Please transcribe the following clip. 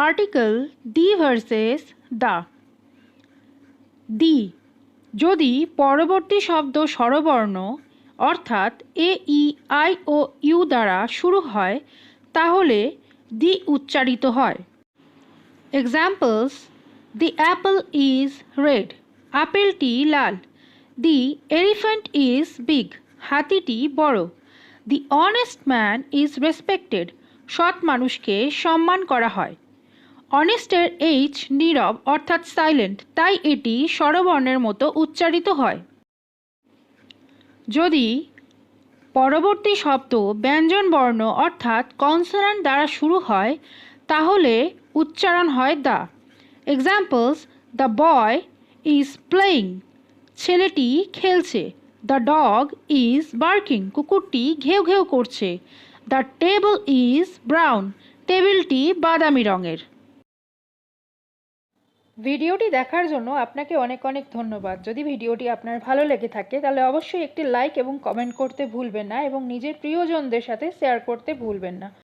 Article the versus the. The যদি পরবর্তী শব্দ স্বরবর্ণ অর্থাৎ এ ই আই ও ইউ দ্বারা শুরু হয় তাহলে দি উচ্চারিত হয়। Examples: the apple is red, আপেলটি লাল। দি এলিফ্যান্ট ইজ বিগ, হাতিটি বড়। The honest man is respected, সৎ মানুষকে সম্মান করা হয়। অনেস্টের এইচ নীরব অর্থাৎ সাইলেন্ট, তাই এটি স্বরবর্ণের মতো উচ্চারিত হয়। যদি পরবর্তী শব্দ ব্যঞ্জনবর্ণ অর্থাৎ কনসোনেন্ট দ্বারা শুরু হয় তাহলে উচ্চারণ হয় the. Examples: the boy is playing, ছেলেটি খেলছে। দ্য ডগ ইজ বার্কিং, কুকুরটি ঘেউ ঘেউ করছে। দ্য টেবল ইজ ব্রাউন, টেবিলটি বাদামি রঙের। ভিডিওটি দেখার জন্য আপনাকে অনেক অনেক ধন্যবাদ। যদি ভিডিওটি আপনার ভালো লেগে থাকে তাহলে অবশ্যই একটি লাইক এবং কমেন্ট করতে ভুলবেন না এবং নিজের প্রিয়জনদের সাথে শেয়ার করতে ভুলবেন না।